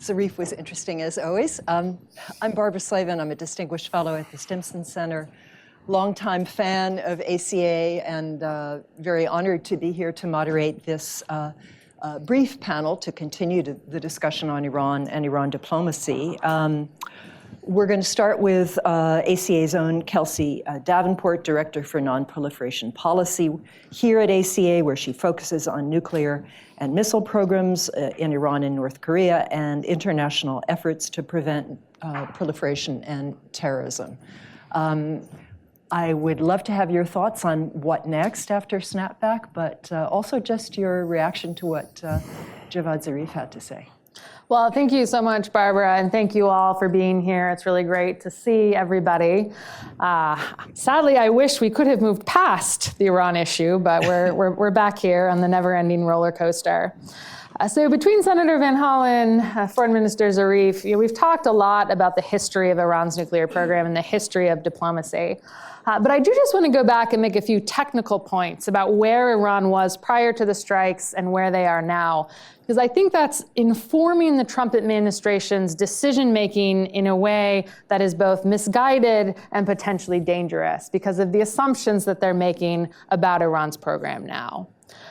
Zarif was interesting as always. I'm Barbara Slavin. I'm a distinguished fellow at the Stimson Center, longtime fan of ACA, and very honored to be here to moderate this brief panel to continue the discussion on Iran and Iran diplomacy. We're going to start with ACA's own Kelsey Davenport, Director for Nonproliferation Policy here at ACA, where she focuses on nuclear and missile programs in Iran and North Korea and international efforts to prevent proliferation and terrorism. I would love to have your thoughts on what next after Snapback, but also just your reaction to what Javad Zarif had to say. Well, thank you so much, Barbara, and thank you all for being here. It's really great to see everybody. Sadly, I wish we could have moved past the Iran issue, but we're back here on the never-ending roller coaster. So between Senator Van Hollen, Foreign Minister Zarif, we've talked a lot about the history of Iran's nuclear program and the history of diplomacy. But I do just want to go back and make a few technical points about where Iran was prior to the strikes and where they are now, because I think that's informing the Trump administration's decision-making in a way that is both misguided and potentially dangerous because of the assumptions that they're making about Iran's program now.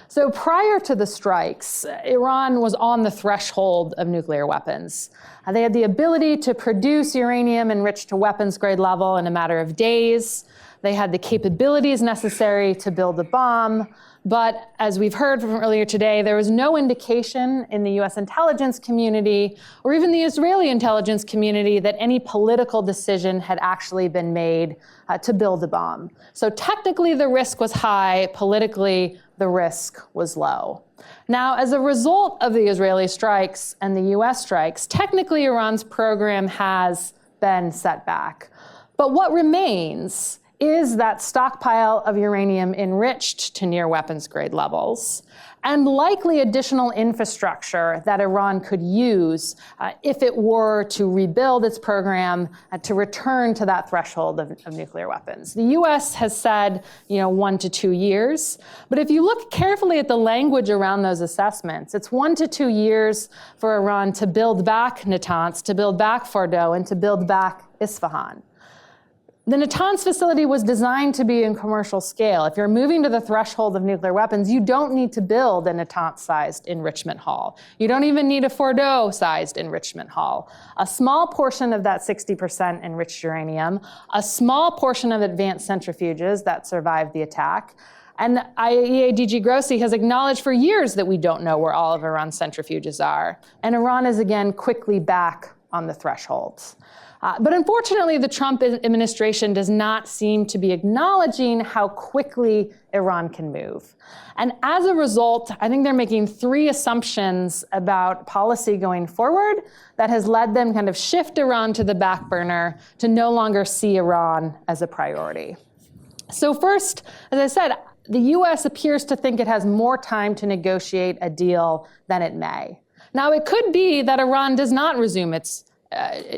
So prior to the strikes, Iran was on the threshold of nuclear weapons. They had the ability to produce uranium enriched to weapons-grade level in a matter of days. They had the capabilities necessary to build a bomb. But as we've heard from earlier today, there was no indication in the US intelligence community or even the Israeli intelligence community that any political decision had actually been made to build a bomb. So technically the risk was high, politically the risk was low. Now, as a result of the Israeli strikes and the US strikes, technically Iran's program has been set back. But what remains is that stockpile of uranium enriched to near weapons grade levels, and likely additional infrastructure that Iran could use if it were to rebuild its program to return to that threshold of nuclear weapons. The US has said, 1 to 2 years, but if you look carefully at the language around those assessments, it's 1 to 2 years for Iran to build back Natanz, to build back Fordow, and to build back Isfahan. The Natanz facility was designed to be in commercial scale. If you're moving to the threshold of nuclear weapons, you don't need to build a Natanz-sized enrichment hall. You don't even need a Fordow-sized enrichment hall. A small portion of that 60% enriched uranium, a small portion of advanced centrifuges that survived the attack, and IAEA DG Grossi has acknowledged for years that we don't know where all of Iran's centrifuges are. And Iran is again quickly back on the thresholds. But unfortunately, the Trump administration does not seem to be acknowledging how quickly Iran can move. And as a result, I think they're making 3 assumptions about policy going forward that has led them kind of shift Iran to the back burner to no longer see Iran as a priority. So first, as I said, the US appears to think it has more time to negotiate a deal than it may. Now, it could be that Iran does not resume its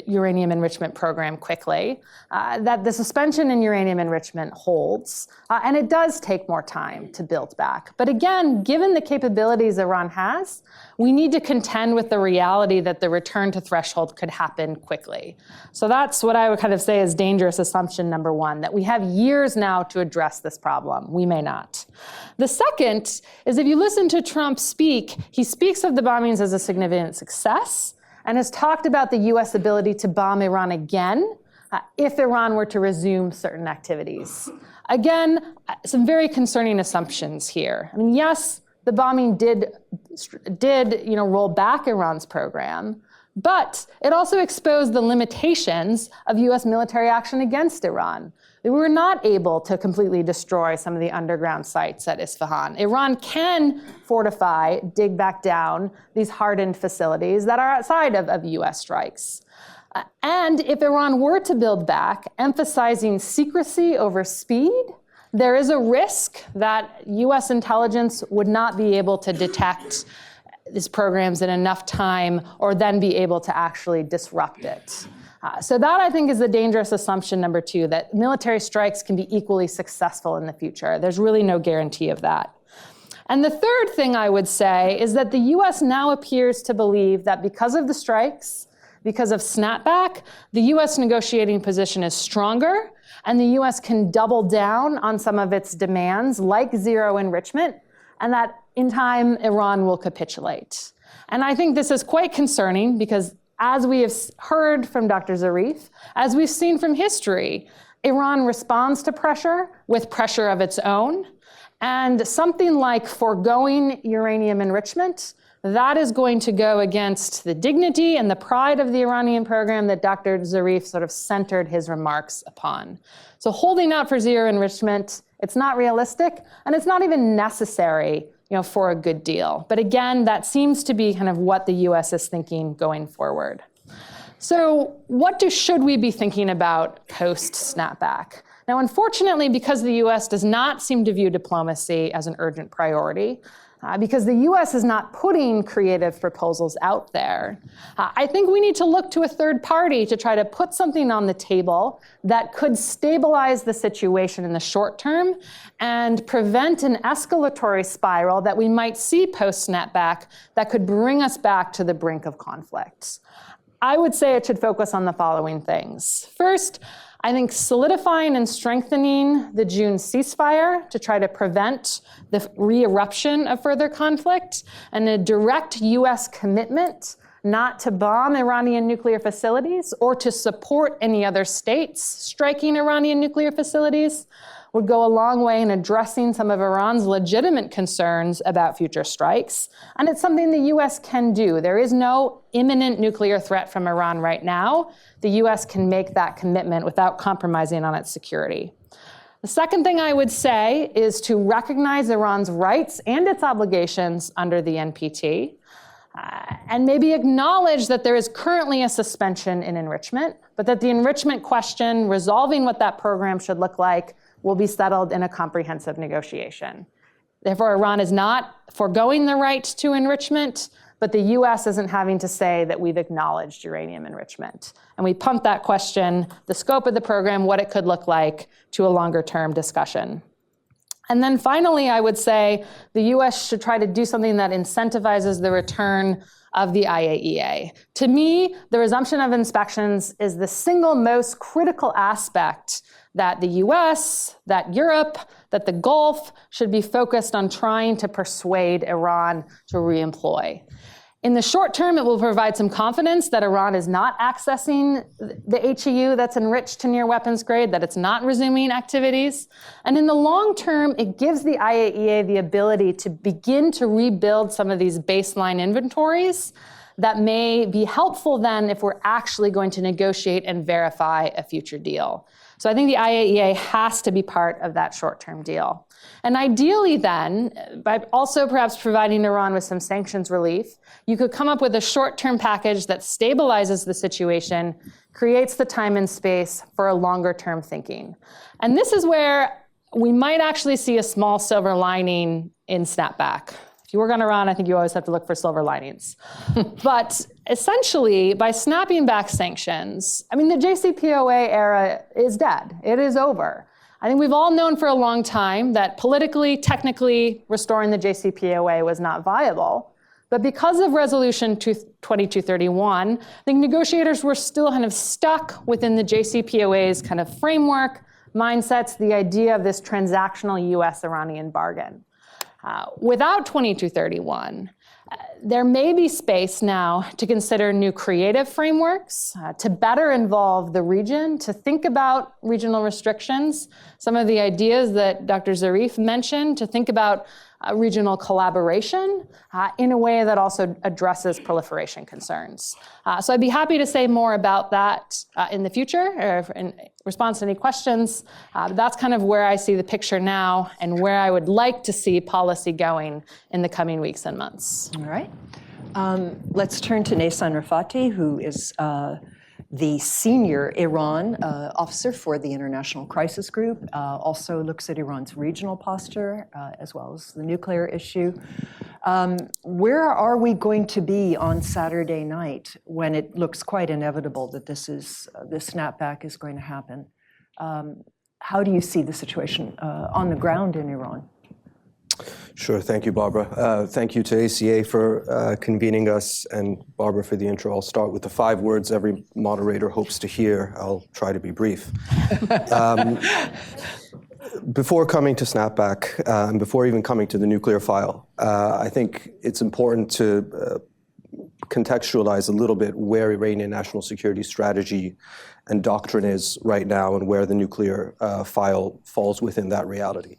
uranium enrichment program quickly, that the suspension in uranium enrichment holds, and it does take more time to build back. But again, given the capabilities Iran has, we need to contend with the reality that the return to threshold could happen quickly. So that's what I would kind of say is dangerous assumption number 1, that we have years now to address this problem. We may not. The second is if you listen to Trump speak, he speaks of the bombings as a significant success, and has talked about the US ability to bomb Iran again if Iran were to resume certain activities. Again, some very concerning assumptions here. I mean, yes, the bombing did roll back Iran's program, but it also exposed the limitations of US military action against Iran. We were not able to completely destroy some of the underground sites at Isfahan. Iran can fortify, dig back down these hardened facilities that are outside of US strikes. And if Iran were to build back, emphasizing secrecy over speed, there is a risk that US intelligence would not be able to detect these programs in enough time or then be able to actually disrupt it. So that, I think, is the dangerous assumption number 2, that military strikes can be equally successful in the future. There's really no guarantee of that. And the third thing I would say is that the US now appears to believe that because of the strikes, because of snapback, the US negotiating position is stronger, and the US can double down on some of its demands, like zero enrichment, and that in time, Iran will capitulate. And I think this is quite concerning because, as we have heard from Dr. Zarif, as we've seen from history, Iran responds to pressure with pressure of its own. And something like foregoing uranium enrichment, that is going to go against the dignity and the pride of the Iranian program that Dr. Zarif sort of centered his remarks upon. So holding out for zero enrichment, it's not realistic, and it's not even necessary, for a good deal. But again, that seems to be kind of what the US is thinking going forward. So what should we be thinking about post-snapback? Now, unfortunately, because the US does not seem to view diplomacy as an urgent priority, because the US is not putting creative proposals out there, I think we need to look to a third party to try to put something on the table that could stabilize the situation in the short term and prevent an escalatory spiral that we might see post-snapback that could bring us back to the brink of conflict. I would say it should focus on the following things. First, I think solidifying and strengthening the June ceasefire to try to prevent the re-eruption of further conflict, and a direct US commitment not to bomb Iranian nuclear facilities or to support any other states striking Iranian nuclear facilities would go a long way in addressing some of Iran's legitimate concerns about future strikes. And it's something the US can do. There is no imminent nuclear threat from Iran right now. The US can make that commitment without compromising on its security. The second thing I would say is to recognize Iran's rights and its obligations under the NPT, and maybe acknowledge that there is currently a suspension in enrichment, but that the enrichment question, resolving what that program should look like, will be settled in a comprehensive negotiation. Therefore, Iran is not foregoing the right to enrichment, but the US isn't having to say that we've acknowledged uranium enrichment. And we pumped that question, the scope of the program, what it could look like, to a longer term discussion. And then finally, I would say the US should try to do something that incentivizes the return of the IAEA. To me, the resumption of inspections is the single most critical aspect that the US, that Europe, that the Gulf should be focused on trying to persuade Iran to reemploy. In the short term, it will provide some confidence that Iran is not accessing the HEU that's enriched to near weapons grade, that it's not resuming activities. And in the long term, it gives the IAEA the ability to begin to rebuild some of these baseline inventories that may be helpful then if we're actually going to negotiate and verify a future deal. So I think the IAEA has to be part of that short-term deal. And ideally then, by also perhaps providing Iran with some sanctions relief, you could come up with a short-term package that stabilizes the situation, creates the time and space for a longer-term thinking. And this is where we might actually see a small silver lining in snapback. If you work on Iran, I think you always have to look for silver linings. But essentially, by snapping back sanctions, the JCPOA era is dead. It is over. I think we've all known for a long time that politically, technically, restoring the JCPOA was not viable. But because of Resolution 2231, I think negotiators were still kind of stuck within the JCPOA's kind of framework, mindsets, the idea of this transactional US-Iranian bargain. Without 2231, there may be space now to consider new creative frameworks, to better involve the region, to think about regional restrictions, some of the ideas that Dr. Zarif mentioned, to think about regional collaboration in a way that also addresses proliferation concerns. So I'd be happy to say more about that in the future, or in response to any questions. That's kind of where I see the picture now and where I would like to see policy going in the coming weeks and months. All right. Let's turn to Neysan Rafati, who is the senior Iran officer for the International Crisis Group, also looks at Iran's regional posture as well as the nuclear issue. Where are we going to be on Saturday night when it looks quite inevitable that this snapback is going to happen? How do you see the situation on the ground in Iran? Sure. Thank you, Barbara. Thank you to ACA for convening us, and Barbara for the intro. I'll start with the 5 words every moderator hopes to hear. I'll try to be brief. Before coming to Snapback, and before even coming to the nuclear file, I think it's important to contextualize a little bit where Iranian national security strategy and doctrine is right now and where the nuclear file falls within that reality.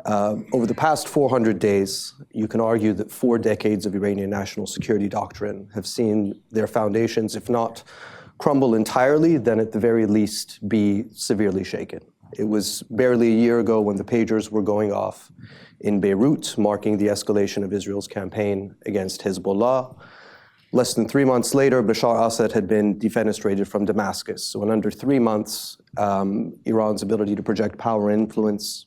Over the past 400 days, you can argue that 4 decades of Iranian national security doctrine have seen their foundations, if not crumble entirely, then at the very least be severely shaken. It was barely a year ago when the pagers were going off in Beirut, marking the escalation of Israel's campaign against Hezbollah. Less than 3 months later, Bashar Assad had been defenestrated from Damascus. So in under 3 months, Iran's ability to project power and influence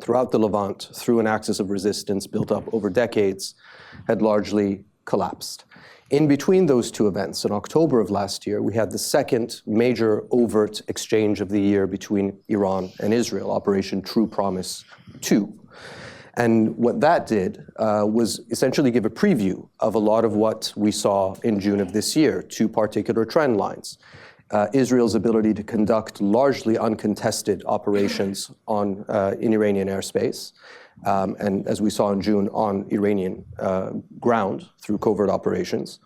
throughout the Levant through an axis of resistance built up over decades had largely collapsed. In between those 2 events, in October of last year, we had the second major overt exchange of the year between Iran and Israel, Operation True Promise 2. And what that did was essentially give a preview of a lot of what we saw in June of this year, 2 particular trend lines. Israel's ability to conduct largely uncontested operations in Iranian airspace, and as we saw in June, on Iranian ground through covert operations,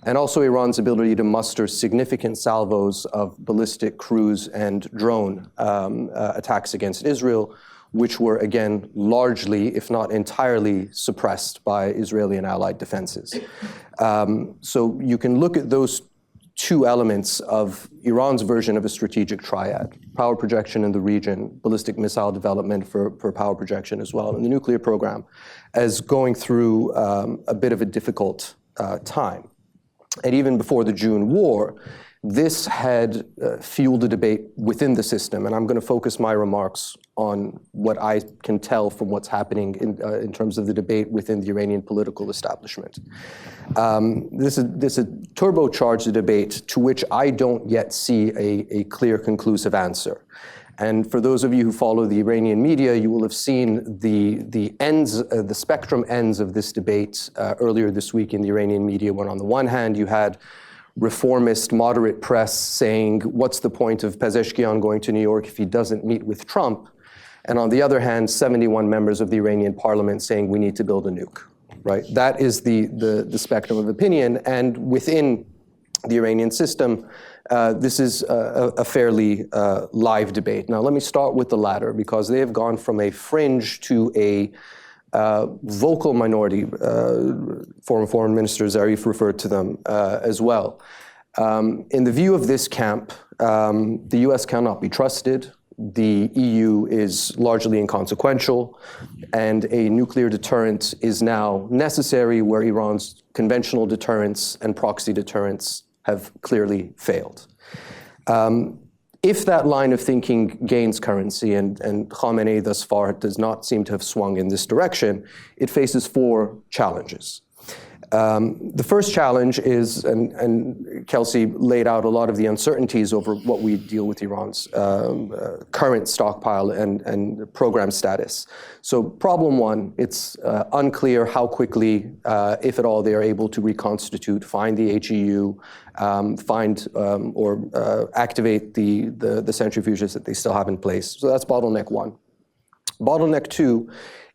and also Iran's ability to muster significant salvos of ballistic, cruise, and drone attacks against Israel, which were, again, largely, if not entirely, suppressed by Israeli and allied defenses. So you can look at those 2 elements of Iran's version of a strategic triad: power projection in the region, ballistic missile development for power projection as well, and the nuclear program, as going through a bit of a difficult time. And even before the June war, this had fueled a debate within the system, and I'm going to focus my remarks on what I can tell from what's happening in terms of the debate within the Iranian political establishment. This is turbocharged a debate to which I don't yet see a clear, conclusive answer. And for those of you who follow the Iranian media, you will have seen the spectrum ends of this debate earlier this week in the Iranian media, when on the one hand you had reformist, moderate press saying, what's the point of Pezeshkian going to New York if he doesn't meet with Trump? And on the other hand, 71 members of the Iranian parliament saying we need to build a nuke, right? That is the spectrum of opinion. And within the Iranian system, this is a fairly live debate. Now, let me start with the latter, because they have gone from a fringe to a vocal minority. Former Foreign Minister Zarif referred to them as well. In the view of this camp, the US cannot be trusted. The EU is largely inconsequential, and a nuclear deterrent is now necessary where Iran's conventional deterrents and proxy deterrents have clearly failed. If that line of thinking gains currency, and Khamenei thus far does not seem to have swung in this direction, it faces 4 challenges. The first challenge is, and Kelsey laid out a lot of the uncertainties over what we deal with Iran's current stockpile and program status. So problem 1, it's unclear how quickly, if at all, they are able to reconstitute, find the HEU, find or activate the centrifuges that they still have in place. So that's bottleneck 1. Bottleneck 2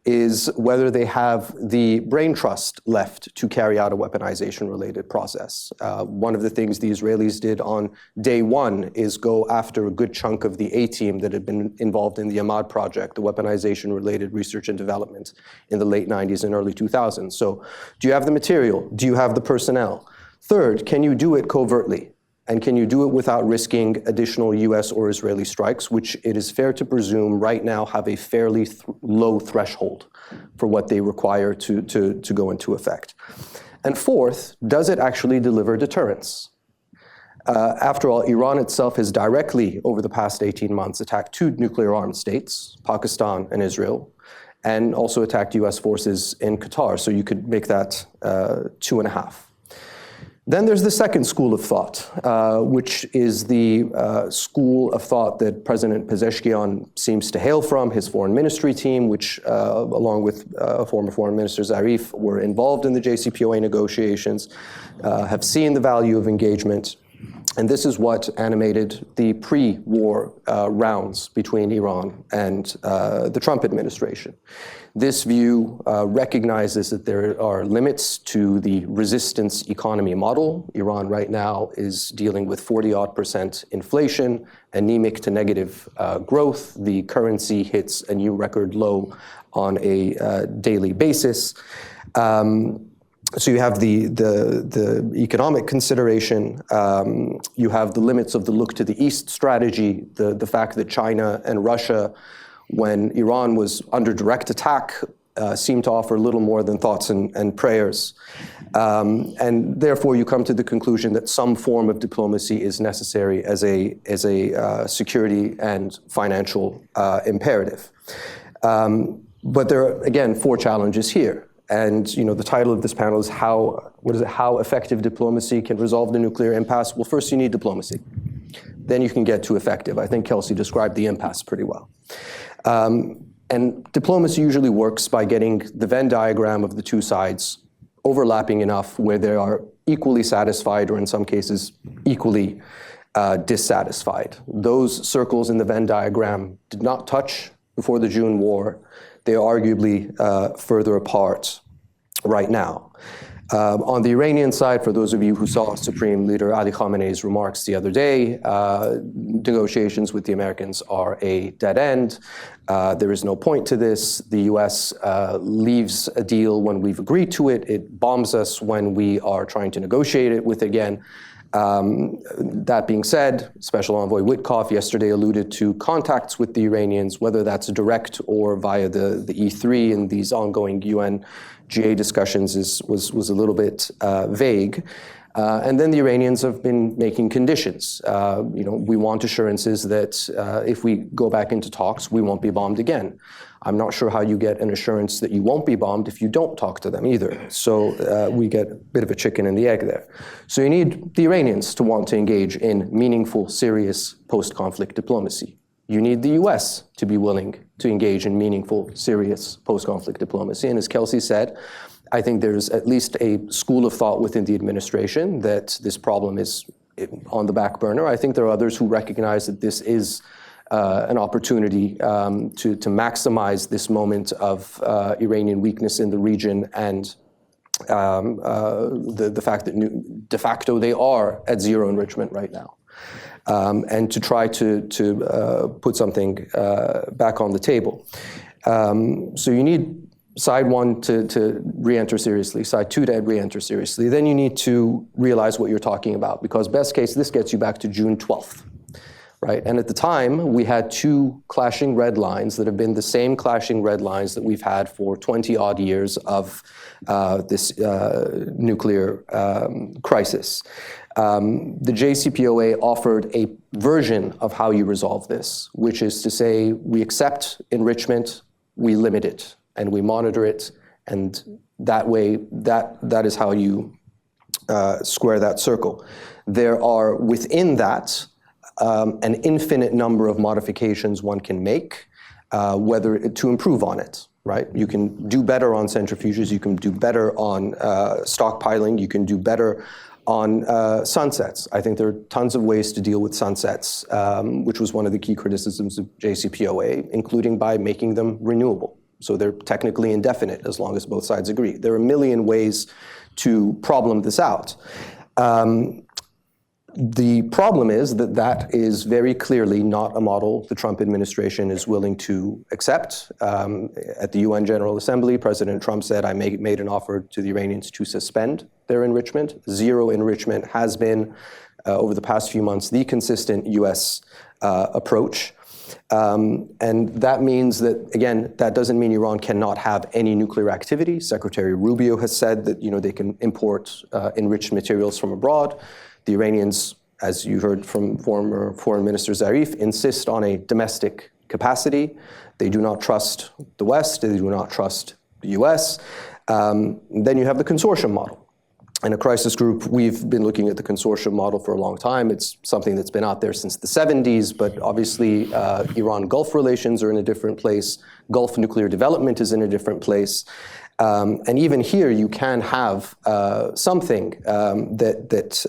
is whether they have the brain trust left to carry out a weaponization-related process. One of the things the Israelis did on day 1 is go after a good chunk of the A-team that had been involved in the Ahmad project, the weaponization-related research and development in the late 90s and early 2000s. So do you have the material? Do you have the personnel? Third, can you do it covertly? And can you do it without risking additional US or Israeli strikes, which it is fair to presume right now have a fairly low threshold for what they require to go into effect? And fourth, does it actually deliver deterrence? After all, Iran itself has directly, over the past 18 months, attacked 2 nuclear-armed states, Pakistan and Israel, and also attacked US forces in Qatar. So you could make that 2.5. Then there's the second school of thought, which is the school of thought that President Pezeshkian seems to hail from, his foreign ministry team, which, along with former Foreign Minister Zarif, were involved in the JCPOA negotiations, have seen the value of engagement. And this is what animated the pre-war rounds between Iran and the Trump administration. This view recognizes that there are limits to the resistance economy model. Iran right now is dealing with 40-odd% inflation, anemic to negative growth. The currency hits a new record low on a daily basis. So you have the economic consideration, you have the limits of the look to the east strategy, the fact that China and Russia, when Iran was under direct attack, seemed to offer little more than thoughts and prayers. And therefore you come to the conclusion that some form of diplomacy is necessary as a security and financial imperative. But there are, again, 4 challenges here. And the title of this panel is how effective diplomacy can resolve the nuclear impasse? Well, first you need diplomacy. Then you can get to effective. I think Kelsey described the impasse pretty well. And diplomacy usually works by getting the Venn diagram of the two sides overlapping enough where they are equally satisfied, or in some cases equally dissatisfied. Those circles in the Venn diagram did not touch before the June war. They are arguably further apart right now. On the Iranian side, for those of you who saw Supreme Leader Ali Khamenei's remarks the other day, negotiations with the Americans are a dead end. There is no point to this. The US leaves a deal when we've agreed to it. It bombs us when we are trying to negotiate it with again. That being said, Special Envoy Witkoff yesterday alluded to contacts with the Iranians, whether that's direct or via the E3 in these ongoing UN-GA discussions was a little bit vague. And then the Iranians have been making conditions. We want assurances that if we go back into talks, we won't be bombed again. I'm not sure how you get an assurance that you won't be bombed if you don't talk to them either. So we get a bit of a chicken and the egg there. So you need the Iranians to want to engage in meaningful, serious post-conflict diplomacy. You need the US to be willing to engage in meaningful, serious post-conflict diplomacy. And as Kelsey said, I think there's at least a school of thought within the administration that this problem is on the back burner. I think there are others who recognize that this is an opportunity to maximize this moment of Iranian weakness in the region and the fact that de facto they are at zero enrichment right now. And to try to put something back on the table. So you need side one to re-enter seriously, side two to re-enter seriously. Then you need to realize what you're talking about, because best case, this gets you back to June 12th. Right? And at the time, we had 2 clashing red lines that have been the same clashing red lines that we've had for 20-odd years of this nuclear crisis. The JCPOA offered a version of how you resolve this, which is to say we accept enrichment, we limit it, and we monitor it, and that way, that is how you square that circle. There are within that an infinite number of modifications one can make, whether to improve on it, right? You can do better on centrifuges, you can do better on stockpiling, you can do better on sunsets. I think there are tons of ways to deal with sunsets, which was one of the key criticisms of JCPOA, including by making them renewable. So they're technically indefinite as long as both sides agree. There are a million ways to problem this out. The problem is that that is very clearly not a model the Trump administration is willing to accept. At the UN General Assembly, President Trump said, I made an offer to the Iranians to suspend their enrichment. Zero enrichment has been, over the past few months, the consistent US approach. And that means that, again, that doesn't mean Iran cannot have any nuclear activity. Secretary Rubio has said that they can import enriched materials from abroad. The Iranians, as you heard from former Foreign Minister Zarif, insist on a domestic capacity. They do not trust the West. They do not trust the US. Then you have the consortium model. In a crisis group, we've been looking at the consortium model for a long time. It's something that's been out there since the 70s, but obviously Iran-Gulf relations are in a different place. Gulf nuclear development is in a different place. And even here, you can have something that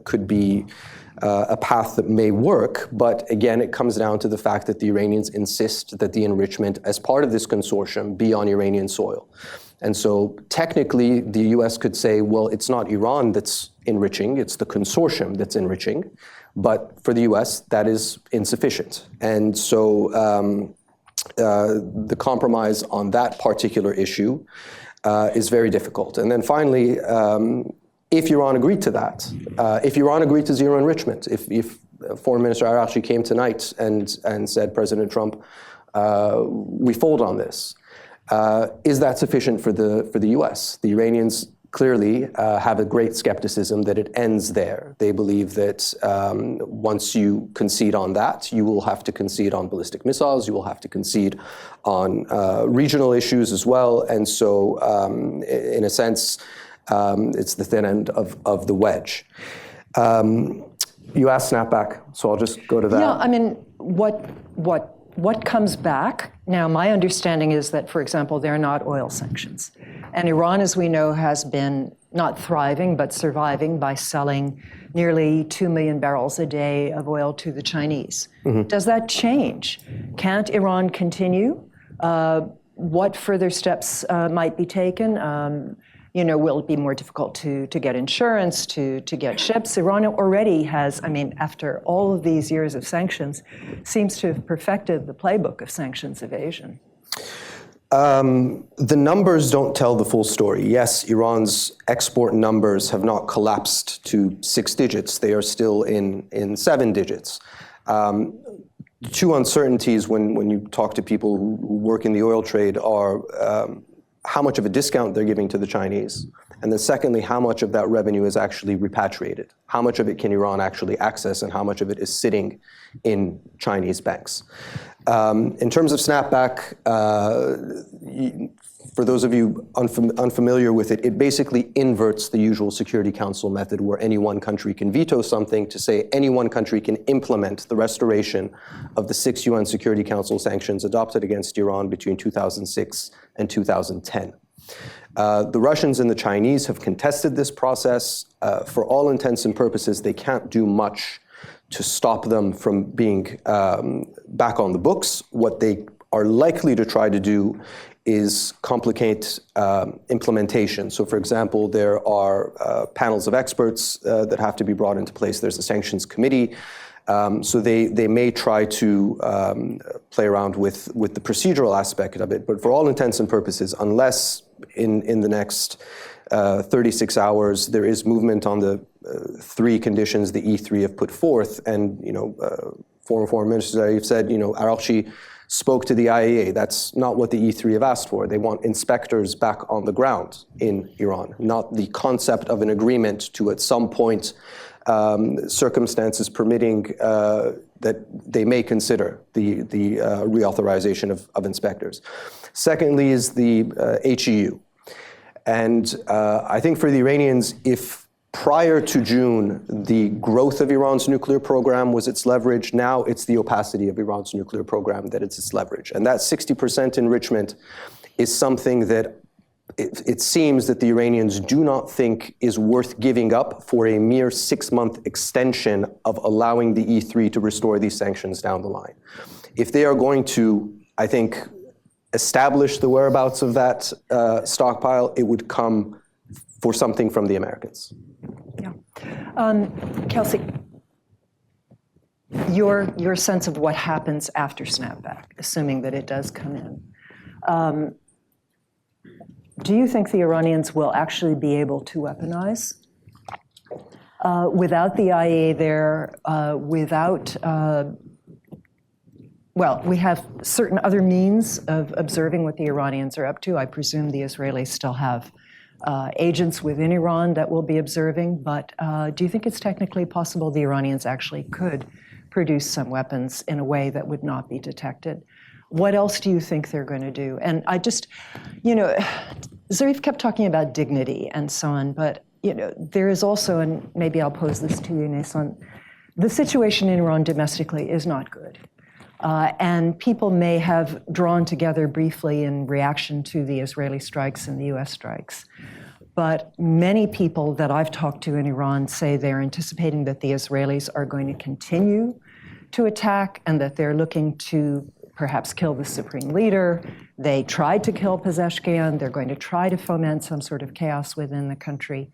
could be a path that may work. But again, it comes down to the fact that the Iranians insist that the enrichment as part of this consortium be on Iranian soil. And so technically, the US could say, well, it's not Iran that's enriching, it's the consortium that's enriching. But for the US, that is insufficient. And so the compromise on that particular issue is very difficult. And then finally, if Iran agreed to that, if Iran agreed to zero enrichment, if Foreign Minister Araghchi came tonight and said, President Trump, we fold on this, is that sufficient for the US? The Iranians clearly have a great skepticism that it ends there. They believe that once you concede on that, you will have to concede on ballistic missiles, you will have to concede on regional issues as well. And so in a sense, it's the thin end of the wedge. You asked snapback, so I'll just go to that. Yeah, I mean, what comes back? Now, my understanding is that, for example, there are not oil sanctions. And Iran, as we know, has been not thriving, but surviving by selling nearly 2 million barrels a day of oil to the Chinese. Mm-hmm. Does that change? Can't Iran continue? What further steps might be taken? Will it be more difficult to get insurance, to get ships? Iran already has, after all of these years of sanctions, seems to have perfected the playbook of sanctions evasion. The numbers don't tell the full story. Yes, Iran's export numbers have not collapsed to 6 digits. They are still in 7 digits. Two uncertainties when you talk to people who work in the oil trade are how much of a discount they're giving to the Chinese, and then secondly, how much of that revenue is actually repatriated. How much of it can Iran actually access, and how much of it is sitting in Chinese banks? In terms of snapback, for those of you unfamiliar with it, it basically inverts the usual Security Council method where any one country can veto something to say any one country can implement the restoration of the 6 UN Security Council sanctions adopted against Iran between 2006 and 2010. The Russians and the Chinese have contested this process. For all intents and purposes, they can't do much to stop them from being back on the books. What they are likely to try to do is complicate implementation. So for example, there are panels of experts that have to be brought into place. There's a sanctions committee. So they may try to play around with the procedural aspect of it. But for all intents and purposes, unless in the next 36 hours there is movement on the 3 conditions the E3 have put forth, and former foreign ministers have said, Araghchi spoke to the IAEA. That's not what the E3 have asked for. They want inspectors back on the ground in Iran, not the concept of an agreement to, at some point, circumstances permitting that they may consider the reauthorization of inspectors. Secondly is the HEU. And I think for the Iranians, if prior to June, the growth of Iran's nuclear program was its leverage, now it's the opacity of Iran's nuclear program that it's its leverage. And that 60% enrichment is something that it seems that the Iranians do not think is worth giving up for a mere 6-month extension of allowing the E3 to restore these sanctions down the line. If they are going to, I think, establish the whereabouts of that stockpile, it would come for something from the Americans. Yeah. Kelsey, your sense of what happens after snapback, assuming that it does come in. Do you think the Iranians will actually be able to weaponize? Without the IAEA there, we have certain other means of observing what the Iranians are up to. I presume the Israelis still have agents within Iran that will be observing, but do you think it's technically possible the Iranians actually could produce some weapons in a way that would not be detected? What else do you think they're going to do? And I just, Zarif kept talking about dignity and so on, but there is also, and maybe I'll pose this to you, Nason, the situation in Iran domestically is not good. And people may have drawn together briefly in reaction to the Israeli strikes and the US strikes. But many people that I've talked to in Iran say they're anticipating that the Israelis are going to continue to attack and that they're looking to perhaps kill the supreme leader. They tried to kill Pezeshkian. They're going to try to foment some sort of chaos within the country.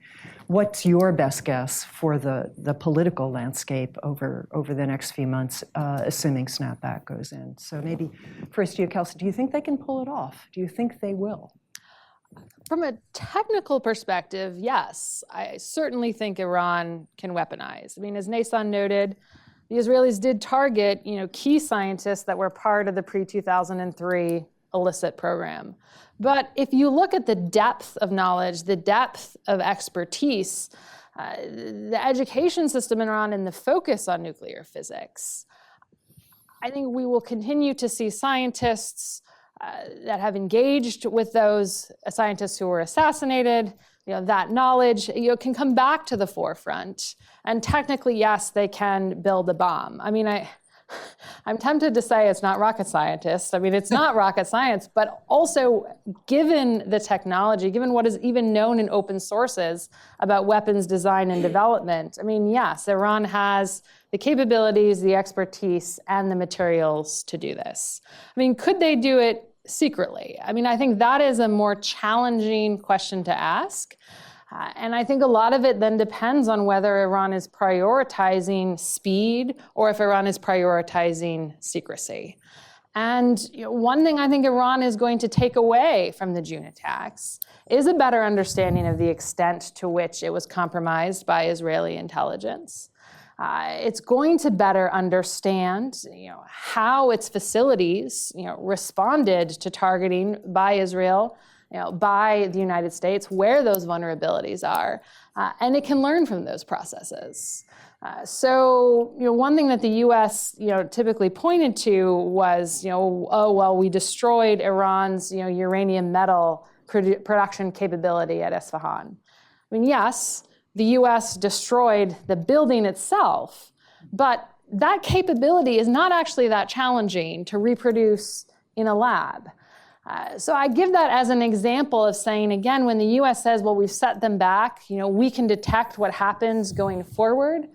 What's your best guess for the political landscape over the next few months, assuming snapback goes in? So maybe first to you, Kelsey, do you think they can pull it off? Do you think they will? From a technical perspective, yes. I certainly think Iran can weaponize. I mean, as Nason noted, the Israelis did target, key scientists that were part of the pre-2003 illicit program. But if you look at the depth of knowledge, the depth of expertise, the education system in Iran and the focus on nuclear physics, I think we will continue to see scientists that have engaged with those scientists who were assassinated. That knowledge can come back to the forefront. And technically, yes, they can build a bomb. I mean, I'm tempted to say it's not rocket scientists. I mean, it's not rocket science, but also given the technology, given what is even known in open sources about weapons design and development, I mean, yes, Iran has the capabilities, the expertise, and the materials to do this. I mean, could they do it secretly? I mean, I think that is a more challenging question to ask. And I think a lot of it then depends on whether Iran is prioritizing speed or if Iran is prioritizing secrecy. And one thing I think Iran is going to take away from the June attacks is a better understanding of the extent to which it was compromised by Israeli intelligence. It's going to better understand, how its facilities, responded to targeting by Israel, by the United States, where those vulnerabilities are, and it can learn from those processes. So, one thing that the U.S., typically pointed to was, we destroyed Iran's, uranium metal production capability at Isfahan. I mean, yes, the U.S. destroyed the building itself, but that capability is not actually that challenging to reproduce in a lab. So I give that as an example of saying, again, when the U.S. says, well, we've set them back, we can detect what happens going forward,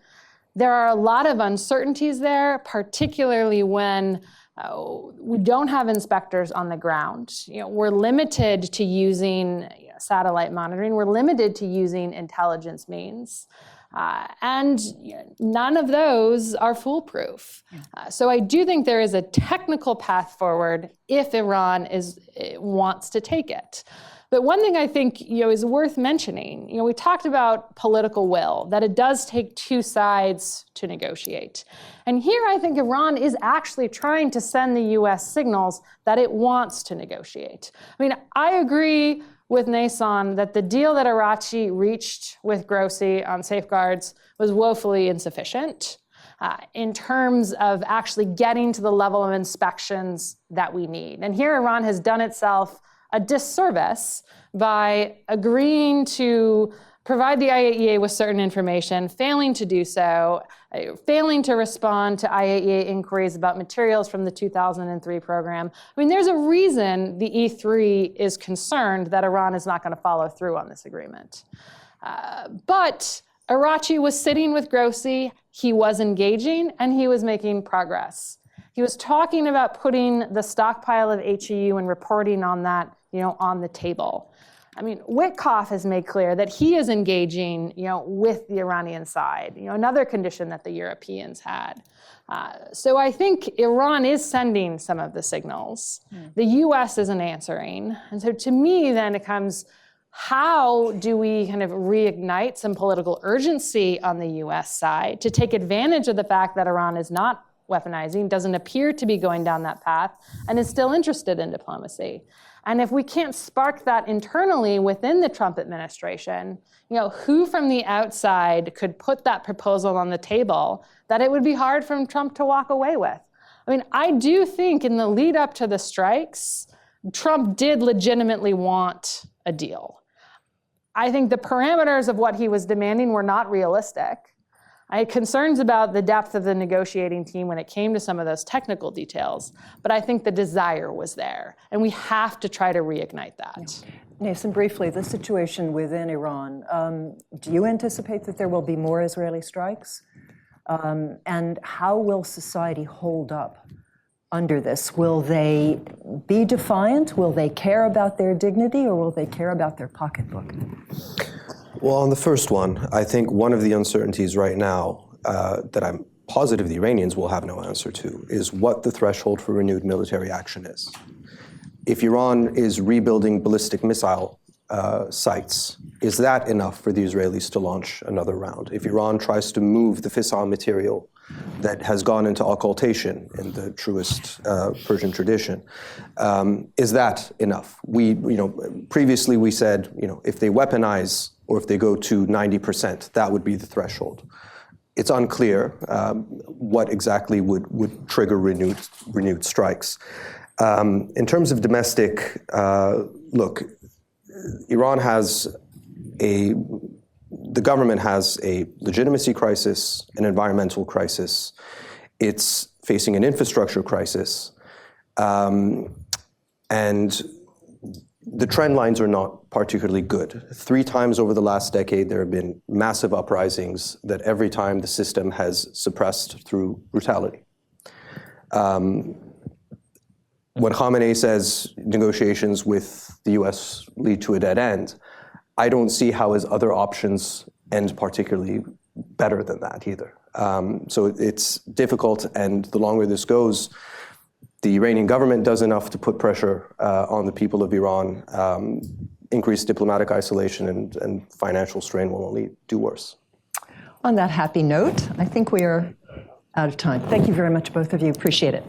there are a lot of uncertainties there, particularly when we don't have inspectors on the ground. We're limited to using satellite monitoring. We're limited to using intelligence means. And none of those are foolproof. So I do think there is a technical path forward if Iran wants to take it. But one thing I think is worth mentioning, we talked about political will, that it does take two sides to negotiate. And here I think Iran is actually trying to send the US signals that it wants to negotiate. I mean, I agree with Nason that the deal that Arachi reached with Grossi on safeguards was woefully insufficient in terms of actually getting to the level of inspections that we need. And here Iran has done itself a disservice by agreeing to provide the IAEA with certain information, failing to do so, failing to respond to IAEA inquiries about materials from the 2003 program. I mean, there's a reason the E3 is concerned that Iran is not going to follow through on this agreement. But Arachi was sitting with Grossi, he was engaging, and he was making progress. He was talking about putting the stockpile of HEU and reporting on that, on the table. I mean, Witkoff has made clear that he is engaging, with the Iranian side, another condition that the Europeans had. So I think Iran is sending some of the signals. The US isn't answering. And so to me, then it comes, how do we kind of reignite some political urgency on the US side to take advantage of the fact that Iran is not weaponizing, doesn't appear to be going down that path, and is still interested in diplomacy? And if we can't spark that internally within the Trump administration, who from the outside could put that proposal on the table that it would be hard for Trump to walk away with? I mean, I do think in the lead up to the strikes, Trump did legitimately want a deal. I think the parameters of what he was demanding were not realistic. I had concerns about the depth of the negotiating team when it came to some of those technical details, but I think the desire was there, and we have to try to reignite that. Nathan, briefly, the situation within Iran, do you anticipate that there will be more Israeli strikes? And how will society hold up under this? Will they be defiant? Will they care about their dignity, or will they care about their pocketbook? Well, on the first one, I think one of the uncertainties right now that I'm positive the Iranians will have no answer to is what the threshold for renewed military action is. If Iran is rebuilding ballistic missile sites, is that enough for the Israelis to launch another round? If Iran tries to move the fissile material that has gone into occultation in the truest Persian tradition, is that enough? Previously we said, if they weaponize or if they go to 90%, that would be the threshold. It's unclear what exactly would trigger renewed strikes. In terms of domestic, look, the government has a legitimacy crisis, an environmental crisis. It's facing an infrastructure crisis. And the trend lines are not particularly good. 3 times over the last decade, there have been massive uprisings that every time the system has suppressed through brutality. When Khamenei says negotiations with the US lead to a dead end, I don't see how his other options end particularly better than that either. So it's difficult, and the longer this goes, the Iranian government does enough to put pressure on the people of Iran. Increased diplomatic isolation and financial strain will only do worse. On that happy note, I think we are out of time. Thank you very much, both of you. Appreciate it.